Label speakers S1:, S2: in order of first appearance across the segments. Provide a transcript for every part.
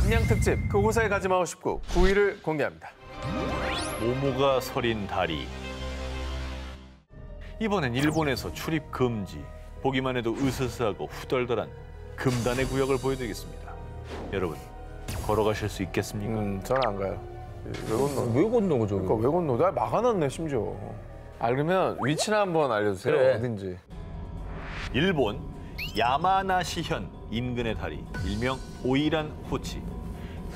S1: 남양 특집 그곳에 가지 마고 싶고 9위를 공개합니다.
S2: 모모가 서린 다리. 이번엔 일본에서 출입 금지. 보기만 해도 으스스하고 후덜덜한 금단의 구역을 보여드리겠습니다. 여러분, 걸어가실 수 있겠습니까?
S1: 저는 안 가요.
S3: 왜 건너고 저기?
S1: 그러니까 왜 건너? 막아놨네 심지어. 그러면 위치나 한번 알려주세요.
S3: 그래.
S1: 어딘지.
S2: 일본 야마나시현 인근의 다리, 일명 오이란 후치.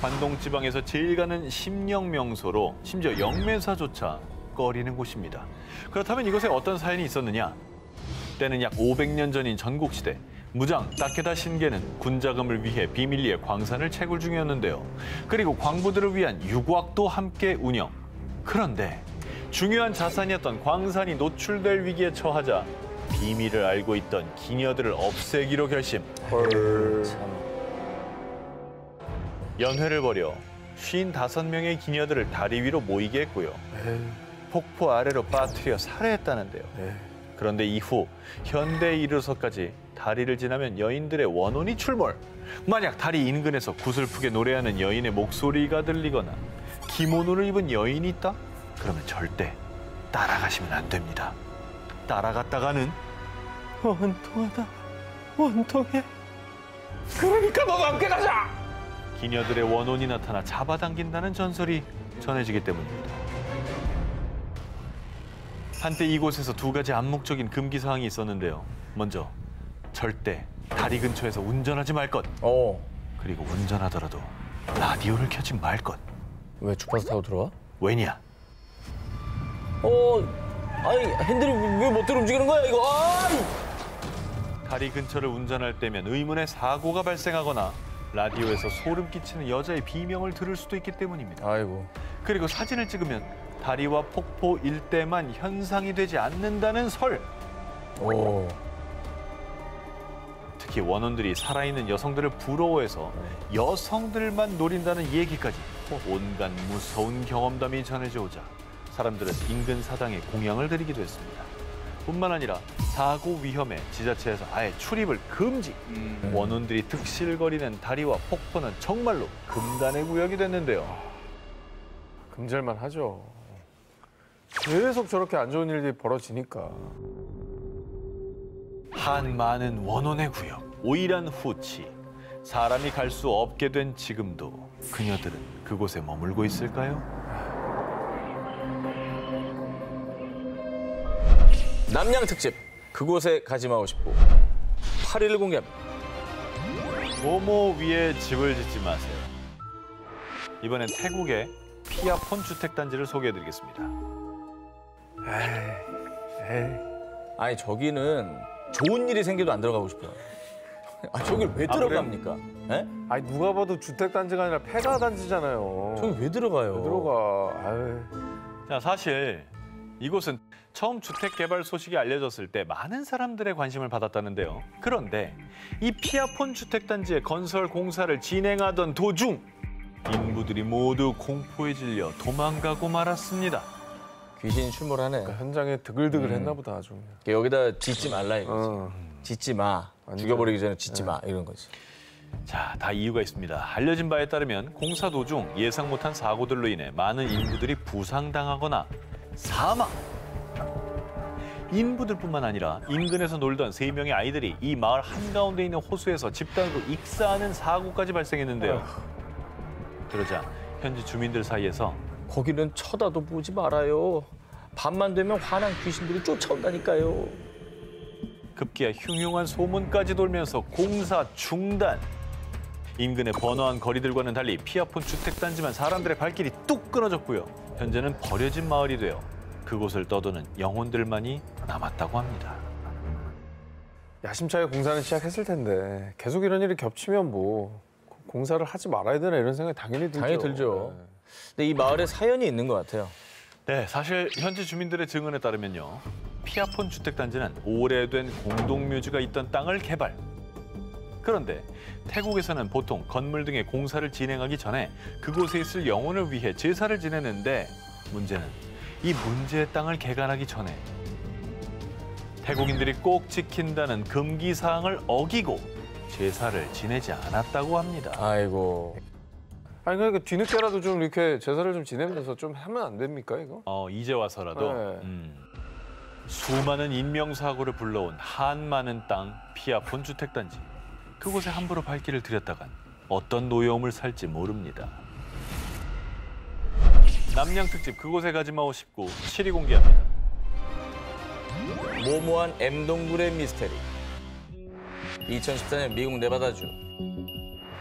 S2: 관동 지방에서 제일 가는 심령 명소로 심지어 영매사조차 꺼리는 곳입니다. 그렇다면 이곳에 어떤 사연이 있었느냐? 때는 약 500년 전인 전국시대. 무장 다케다 신게는 군자금을 위해 비밀리에 광산을 채굴 중이었는데요. 그리고 광부들을 위한 유곽도 함께 운영. 그런데 중요한 자산이었던 광산이 노출될 위기에 처하자 비밀을 알고 있던 기녀들을 없애기로 결심. 연회를 벌여 55명의 기녀들을 다리 위로 모이게 했고요. 폭포 아래로 빠뜨려 살해했다는데요. 그런데 이후 현대에 이르러서까지 다리를 지나면 여인들의 원혼이 출몰. 만약 다리 인근에서 구슬프게 노래하는 여인의 목소리가 들리거나 기모노를 입은 여인이 있다? 그러면 절대 따라가시면 안 됩니다. 따라갔다가는 원통하다, 원통해. 그러니까 너도 함께 가자! 기녀들의 원혼이 나타나 잡아당긴다는 전설이 전해지기 때문입니다. 한때 이곳에서 두 가지 암묵적인 금기 사항이 있었는데요. 먼저 절대 다리 근처에서 운전하지 말 것. 그리고 운전하더라도 라디오를 켜지 말 것.
S3: 왜 주파수 타고 들어와?
S2: 왜냐?
S3: 아니 핸들이 왜 멋대로 움직이는 거야 이거?
S2: 다리 근처를 운전할 때면 의문의 사고가 발생하거나 라디오에서 소름 끼치는 여자의 비명을 들을 수도 있기 때문입니다.
S3: 아이고.
S2: 그리고 사진을 찍으면 다리와 폭포 일대만 현상이 되지 않는다는 설. 특히 원혼들이 살아있는 여성들을 부러워해서 여성들만 노린다는 얘기까지 온갖 무서운 경험담이 전해져 오자 사람들은 인근 사당에 공양을 드리기도 했습니다. 뿐만 아니라 사고 위험에 지자체에서 아예 출입을 금지. 원혼들이 득실거리는 다리와 폭포는 정말로 금단의 구역이 됐는데요.
S1: 금절만 하죠. 계속 저렇게 안 좋은 일들이 벌어지니까.
S2: 한 많은 원혼의 구역, 오이란 후치. 사람이 갈 수 없게 된 지금도 그녀들은 그곳에 머물고 있을까요?
S3: 남양 특집 그곳에 가지 마고 싶고 8위를 공개합니다.
S2: 모모 위에 집을 짓지 마세요. 이번엔 태국의 피아폰 주택단지를 소개해드리겠습니다.
S3: 아니 저기는 좋은 일이 생겨도 안 들어가고 싶어요. 저길 왜 들어갑니까? 에?
S1: 아니 누가 봐도 주택단지가 아니라 폐가단지잖아요.
S3: 저기 왜 들어가요?
S1: 왜 들어가?
S2: 자, 사실 이곳은 처음 주택 개발 소식이 알려졌을 때 많은 사람들의 관심을 받았다는데요. 그런데 이 피아폰 주택단지의 건설 공사를 진행하던 도중 인부들이 모두 공포에 질려 도망가고 말았습니다.
S3: 귀신이 출몰하네.
S1: 그러니까 현장에 드글드글 했나 보다 아주.
S3: 여기다 짓지 말라 이거지. 짓지 마. 죽여버리기 전에 짓지 마 이런 거지.
S2: 자, 다 이유가 있습니다. 알려진 바에 따르면 공사 도중 예상 못한 사고들로 인해 많은 인부들이 부상당하거나 사망. 인부들뿐만 아니라 인근에서 놀던 3명의 아이들이 이 마을 한가운데 있는 호수에서 집단으로 익사하는 사고까지 발생했는데요. 그러자 현지 주민들 사이에서
S3: 거기는 쳐다도 보지 말아요. 밤만 되면 화난 귀신들이 쫓아온다니까요.
S2: 급기야 흉흉한 소문까지 돌면서 공사 중단. 인근의 번화한 거리들과는 달리 피아폰 주택단지만 사람들의 발길이 뚝 끊어졌고요. 현재는 버려진 마을이 되어 그곳을 떠도는 영혼들만이 남았다고 합니다.
S1: 야심차게 공사는 시작했을 텐데 계속 이런 일이 겹치면 뭐 공사를 하지 말아야 되나 이런 생각이 당연히 들죠.
S3: 당연히 들죠. 근데 이 마을에 사연이 있는 것 같아요.
S2: 네, 사실 현지 주민들의 증언에 따르면요. 피아폰 주택단지는 오래된 공동묘지가 있던 땅을 개발. 그런데 태국에서는 보통 건물 등의 공사를 진행하기 전에 그곳에 있을 영혼을 위해 제사를 지내는데 문제는 이 문제의 땅을 개간하기 전에 태국인들이 꼭 지킨다는 금기 사항을 어기고 제사를 지내지 않았다고 합니다.
S3: 아이고.
S1: 아니 그러니까 뒤늦게라도 좀 이렇게 제사를 좀 지내면서 좀 하면 안 됩니까 이거?
S2: 이제 와서라도.
S1: 네.
S2: 수많은 인명사고를 불러온 한 많은 땅 피아폰 주택단지. 그곳에 함부로 발길을 들였다간 어떤 노여움을 살지 모릅니다. 남양 특집 그곳에 가지 마오 19 7위 공개합니다.
S3: 모모한 M동굴의 미스테리. 2014년 미국 네바다주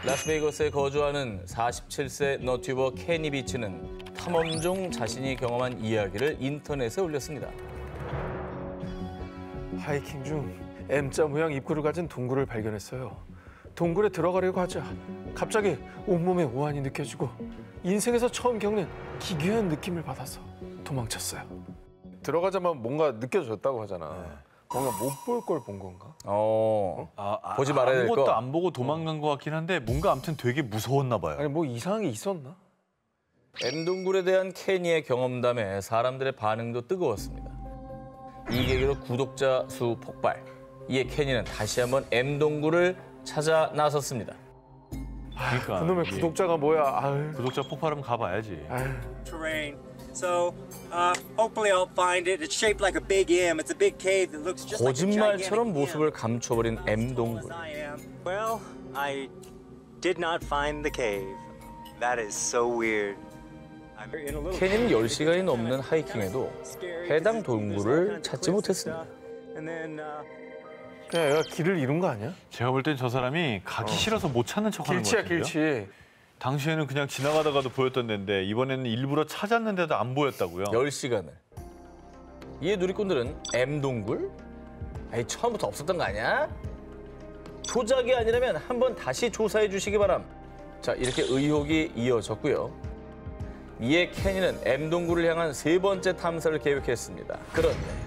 S3: 라스베이거스에 거주하는 47세 너튜버 케니 비치는 탐험 중 자신이 경험한 이야기를 인터넷에 올렸습니다.
S1: 하이킹 중 M자 모양 입구를 가진 동굴을 발견했어요. 동굴에 들어가려고 하자 갑자기 온몸에 오한이 느껴지고 인생에서 처음 겪는 기괴한 느낌을 받아서 도망쳤어요. 들어가자마자 뭔가 느껴졌다고 하잖아. 뭔가 못 볼 걸 본 건가?
S3: 보지 말아야 될
S2: 아무것도
S3: 거.
S2: 안 보고 도망간 것 같긴 한데 뭔가 아무튼 되게 무서웠나 봐요.
S1: 아니 뭐 이상한 게 있었나?
S3: M동굴에 대한 케니의 경험담에 사람들의 반응도 뜨거웠습니다. 이 계기로 구독자 수 폭발. 이에 케니는 다시 한번 M동굴을 찾아 나섰습니다.
S2: 그러니까
S1: 그놈의
S2: 이게
S1: 구독자가 뭐야? 아유.
S2: 구독자 폭발하면 가봐야지.
S4: terrain. So, hopefully I'll find it. It's shaped like a big M. It's a big cave that looks just like a
S3: 거짓말처럼
S4: gigantic
S3: 모습을
S4: M.
S3: 감춰버린 M동굴.
S4: As I am. Well, I did not find the cave. That is so weird. I'm in a little
S3: 케니는 10시간이 넘는 하이킹에도 해당 동굴을 찾지 못했습니다.
S4: And then,
S1: 그냥 얘가 길을 잃은 거 아니야?
S2: 제가 볼 땐 저 사람이 가기 싫어서 못 찾는 척하는 것
S1: 길치야
S2: 같은데요.
S1: 길치.
S2: 당시에는 그냥 지나가다가도 보였던 데인데 이번에는 일부러 찾았는데도 안 보였다고요.
S3: 10시간을. 이에 누리꾼들은 M동굴? 아니 처음부터 없었던 거 아니야? 조작이 아니라면 한번 다시 조사해 주시기 바람. 자 이렇게 의혹이 이어졌고요. 이에 케니는 M동굴을 향한 세 번째 탐사를 계획했습니다. 그런데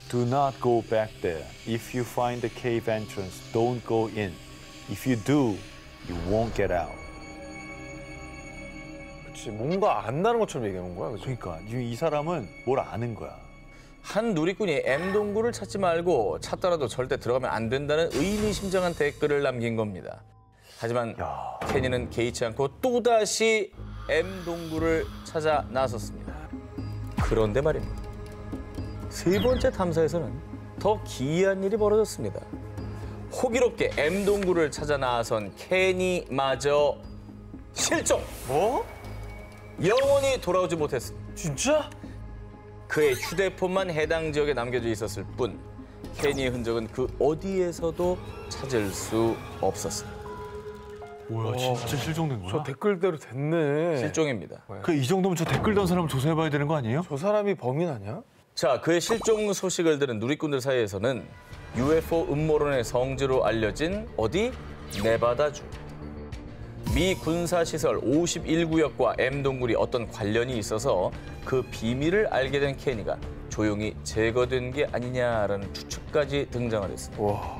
S2: Do not go back there. If you find the cave entrance, don't go in. If you do, you won't get out.
S1: 그렇지 뭔가 안 나는 것처럼 얘기하는 거야. 그치?
S2: 그러니까 이 사람은 뭘 아는 거야.
S3: 한 누리꾼이 M동굴을 찾지 말고 찾더라도 절대 들어가면 안 된다는 의미심장한 댓글을 남긴 겁니다. 하지만 케니는 개의치 않고 또다시 M동굴을 찾아 나섰습니다. 그런데 말입니다. 세 번째 탐사에서는 더 기이한 일이 벌어졌습니다. 호기롭게 M동굴을 찾아 나선 케니마저 실종!
S1: 뭐?
S3: 영원히 돌아오지 못했습니다.
S1: 진짜?
S3: 그의 휴대폰만 해당 지역에 남겨져 있었을 뿐 케니의 흔적은 그 어디에서도 찾을 수 없었습니다.
S2: 뭐야, 진짜 실종된 거야?
S1: 저 댓글대로 됐네.
S3: 실종입니다.
S2: 이 정도면 저 댓글 단 사람 조사해봐야 되는 거 아니에요?
S1: 저 사람이 범인 아니야?
S3: 자, 그의 실종 소식을 들은 누리꾼들 사이에서는 UFO 음모론의 성지로 알려진 어디? 네바다주. 미 군사시설 51구역과 M동굴이 어떤 관련이 있어서 그 비밀을 알게 된 케니가 조용히 제거된 게 아니냐라는 추측까지 등장을 했습니다.
S1: 와.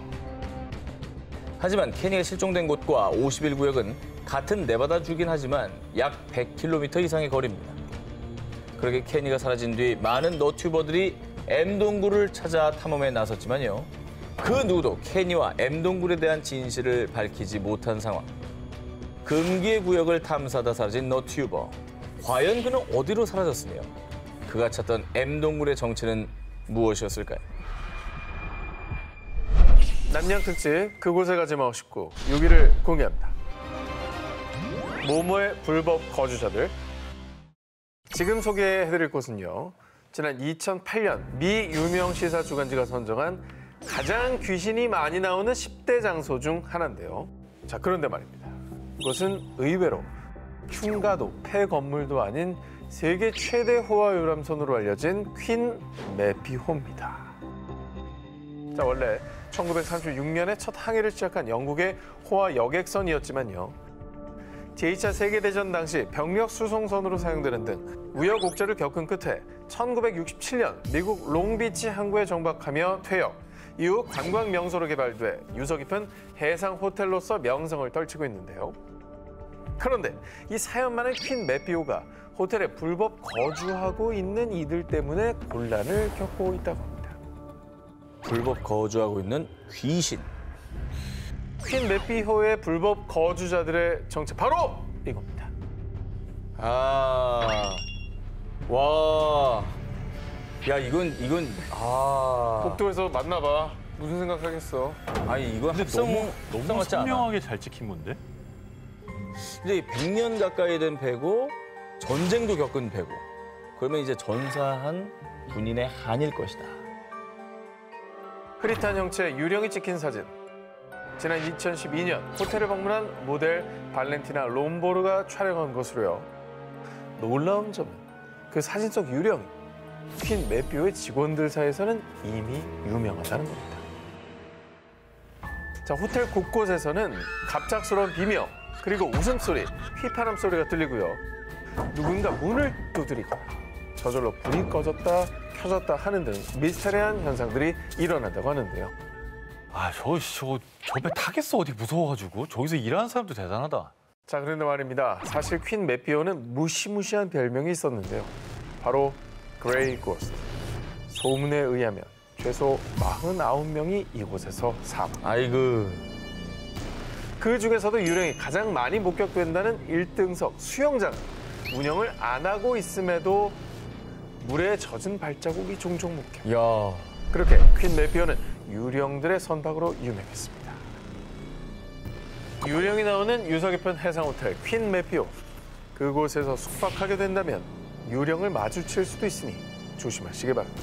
S3: 하지만 케니가 실종된 곳과 51구역은 같은 네바다주긴 하지만 약 100km 이상의 거리입니다. 그렇게 케니가 사라진 뒤 많은 너튜버들이 M동굴을 찾아 탐험에 나섰지만요. 그 누구도 케니와 M동굴에 대한 진실을 밝히지 못한 상황. 금기의 구역을 탐사하다 사라진 너튜버. 과연 그는 어디로 사라졌으며 그가 찾던 M동굴의 정체는 무엇이었을까요?
S1: 남양 특집 그곳에 가지 마오 19 6위를 공개합니다. 모모의 불법 거주자들. 지금 소개해드릴 곳은요. 지난 2008년 미 유명 시사 주간지가 선정한 가장 귀신이 많이 나오는 10대 장소 중 하나인데요. 자, 그런데 말입니다. 이것은 의외로 흉가도 폐건물도 아닌 세계 최대 호화 유람선으로 알려진 퀸 매피호입니다. 자, 원래 1936년에 첫 항해를 시작한 영국의 호화 여객선이었지만요. 제2차 세계대전 당시 병력 수송선으로 사용되는 등 우여곡절을 겪은 끝에 1967년 미국 롱비치 항구에 정박하며 퇴역, 이후 관광 명소로 개발돼 유서 깊은 해상 호텔로서 명성을 떨치고 있는데요. 그런데 이 사연 많은 퀸 매피호가 호텔에 불법 거주하고 있는 이들 때문에 곤란을 겪고 있다고 합니다.
S3: 불법 거주하고 있는 귀신.
S1: 퀸 매피호의 불법 거주자들의 정체 바로 이겁니다.
S3: 아, 와, 야 이건
S1: 복도에서 만나봐. 무슨 생각하겠어?
S3: 아니 이건 합성
S2: 너무
S3: 같지 않아?
S2: 선명하게 잘 찍힌 건데?
S3: 이제 100년 가까이 된 배고 전쟁도 겪은 배고 그러면 이제 전사한 군인의 한일 것이다.
S1: 흐릿한 형체 유령이 찍힌 사진. 지난 2012년 호텔을 방문한 모델 발렌티나 롬보르가 촬영한 것으로요. 놀라운 점은 그 사진 속 유령이 퀸 매피오의 직원들 사이에서는 이미 유명하다는 겁니다. 자, 호텔 곳곳에서는 갑작스러운 비명, 그리고 웃음소리, 휘파람 소리가 들리고요. 누군가 문을 두드리거나 저절로 불이 꺼졌다 켜졌다 하는 등 미스터리한 현상들이 일어난다고 하는데요.
S2: 아, 저 배 타겠어. 어디 무서워가지고. 저기서 일하는 사람도 대단하다.
S1: 자, 그런데 말입니다. 사실 퀸 매피오는 무시무시한 별명이 있었는데요. 바로 그레이 고스트. 소문에 의하면 최소 49명이 이곳에서 사망.
S3: 아이고.
S1: 그 중에서도 유령이 가장 많이 목격된다는 1등석 수영장 운영을 안 하고 있음에도 물에 젖은 발자국이 종종 목격.
S3: 야.
S1: 그렇게 퀸 매피오는 유령들의 선박으로 유명했습니다. 유령이 나오는 유서 깊은 해상 호텔 퀸 매피오. 그곳에서 숙박하게 된다면 유령을 마주칠 수도 있으니 조심하시기 바랍니다.